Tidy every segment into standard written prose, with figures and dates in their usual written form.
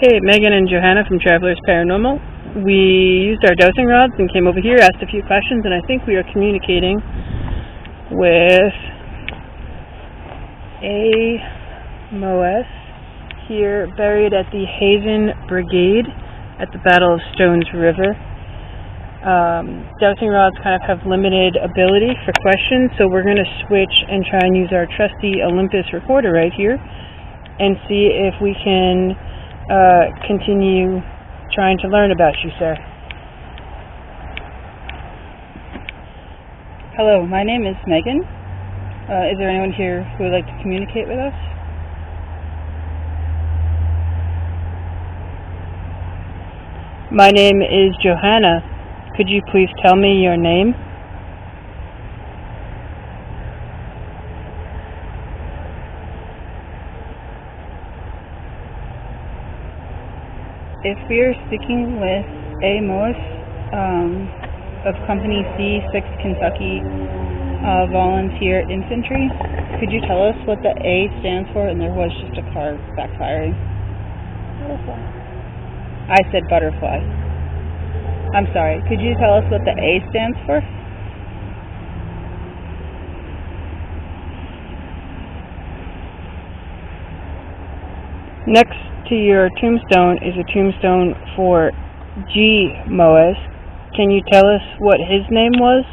Hey, Megan and Johanna from Travelers Paranormal. We used our dowsing rods and came over here, asked a few questions, and I think we are communicating with A. Moas here, buried at the Hazen Brigade at the Battle of Stones River. Dowsing rods kind of have limited ability for questions, so we're going to switch and try and use our trusty Olympus recorder right here and see if we can continue trying to learn about you, sir. Hello, my name is Megan. Is there anyone here who would like to communicate with us? My name is Johanna. Could you please tell me your name? If we are speaking with A. Moas of Company C, 6th Kentucky Volunteer Infantry, could you tell us what the A stands for? And there was just a car backfiring. Butterfly. I said butterfly. I'm sorry. Could you tell us what the A stands for? Next to your tombstone is a tombstone for G. Moas. Can you tell us what his name was?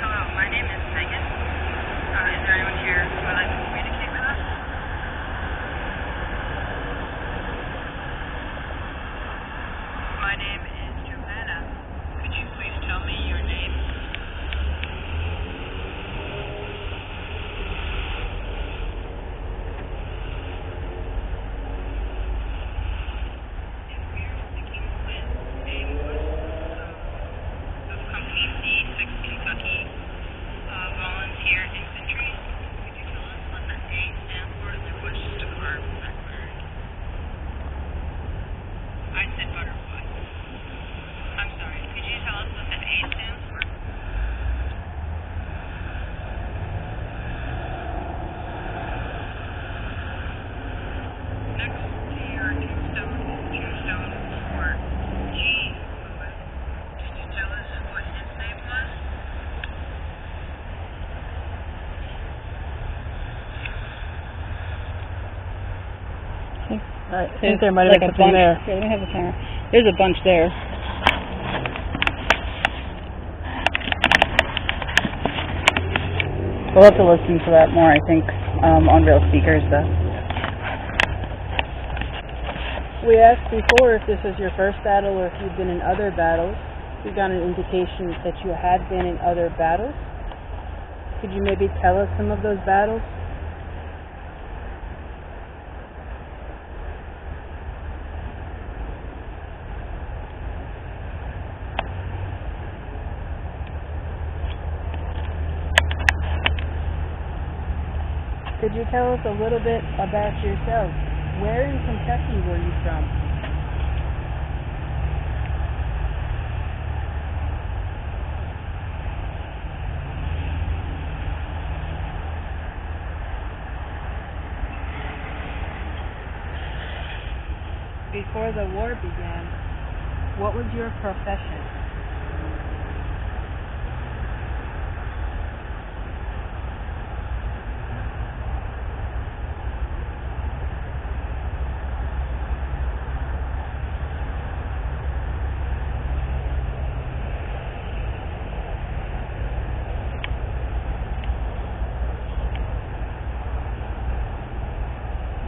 Hello, my name is Megan. Is there anyone here who would like to communicate with us? My name is Johanna. Could you please tell me your name? If we are speaking with A. Moas of Company C, 6th Kentucky Volunteer Infantry, could you tell us what the A stands for? And there was just a car backfiring. I said butterfly. I'm sorry. Could you tell us what the A stands for? Next to your tombstone for G. Moas. Can you tell us what his name was? I think there might have been something there. Here, let me have the camera. There's a bunch there. We'll have to listen to that more, I think, on real speakers, though. We asked before if this was your first battle or if you'd been in other battles. We got an indication that you had been in other battles. Could you maybe tell us some of those battles? Could you tell us a little bit about yourself? Where in Kentucky were you from? Before the war began, what was your profession?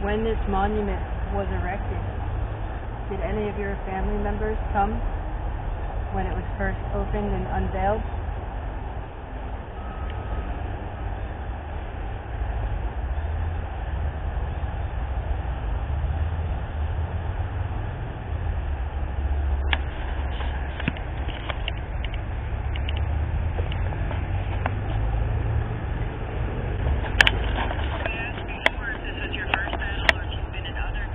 When this monument was erected, did any of your family members come when it was first opened and unveiled? I asked before if this was your first battle or if you've been in other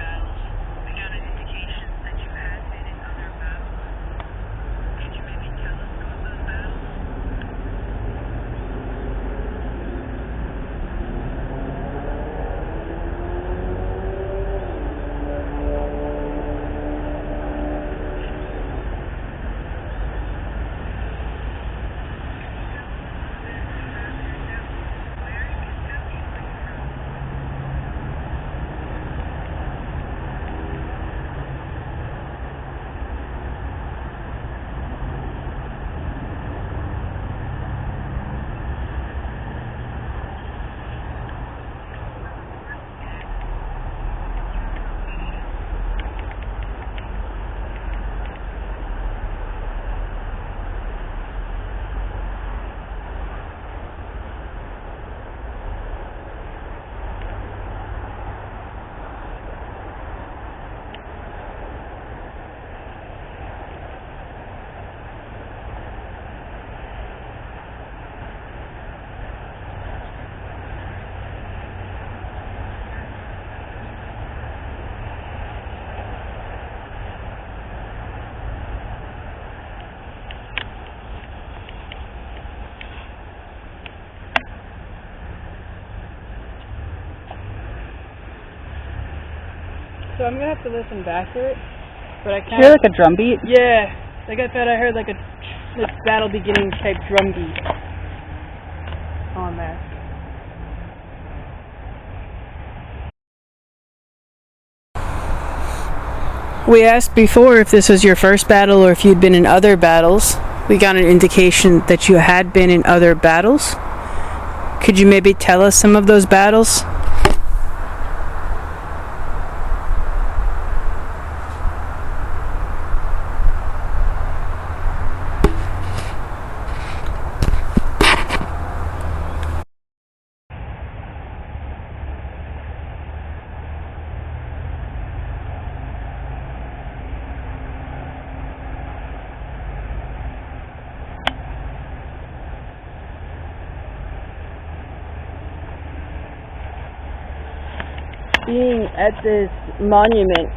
So I'm gonna have to listen back to it. But I Did you hear like a drum beat? Yeah. Like I thought I heard like a battle beginning type drum beat on there. We asked before if this was your first battle or if you'd been in other battles. We got an indication that you had been in other battles. Could you maybe tell us some of those battles? Being at this monument,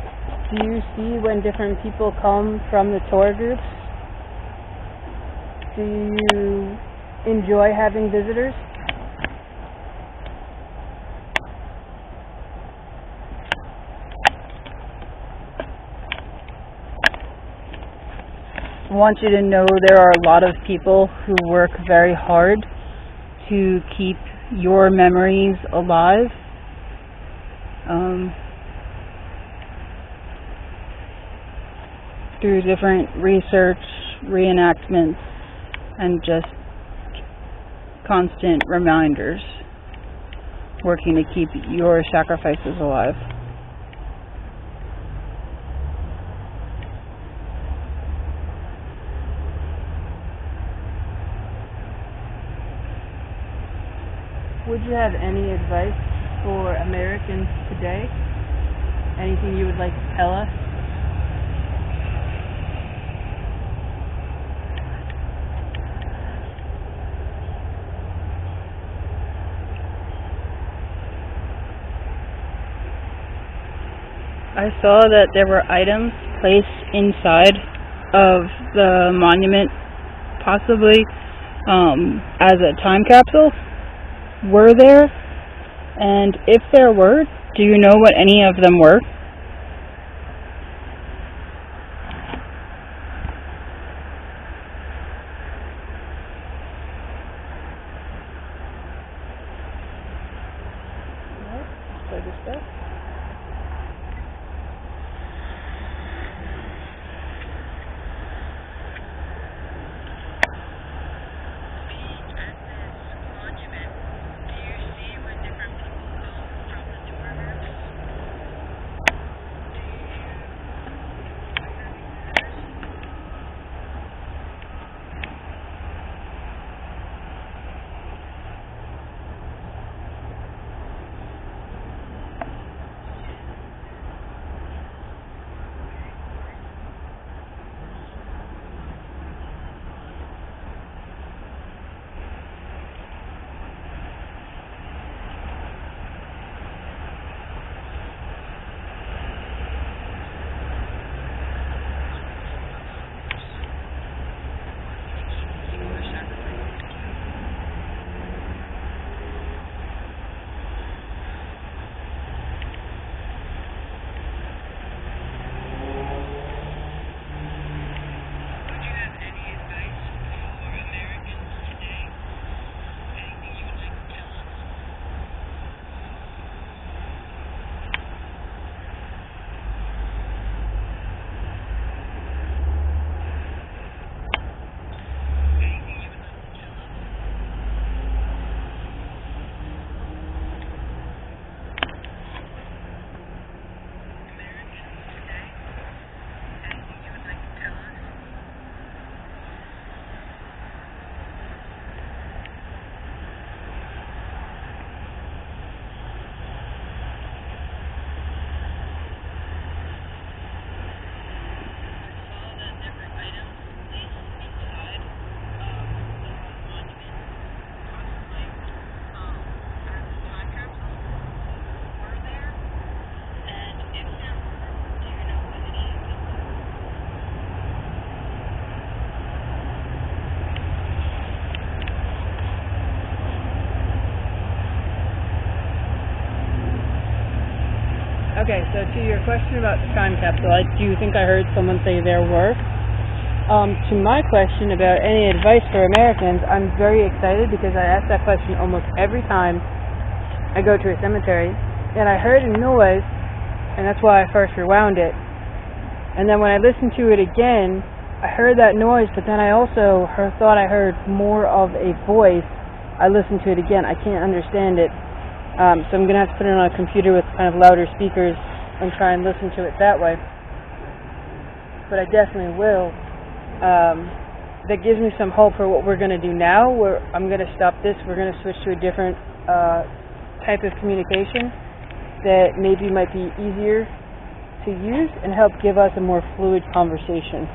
do you see when different people come from the tour groups? Do you enjoy having visitors? I want you to know there are a lot of people who work very hard to keep your memories alive. Through different research, reenactments, and just constant reminders, working to keep your sacrifices alive. Would you have any advice for Americans today? Anything you would like to tell us? I saw that there were items placed inside of the monument, possibly as a time capsule. Were there? And if there were, do you know what any of them were? Okay, so to your question about the time capsule, I do think I heard someone say there were. To my question about any advice for Americans, I'm very excited because I ask that question almost every time I go to a cemetery. And I heard a noise, and that's why I first rewound it. And then when I listened to it again, I heard that noise, but then I also thought I heard more of a voice. I listened to it again. I can't understand it. So I'm going to have to put it on a computer with kind of louder speakers and try and listen to it that way. But I definitely will. That gives me some hope for what we're going to do now. I'm going to stop this. We're going to switch to a different type of communication that maybe might be easier to use and help give us a more fluid conversation.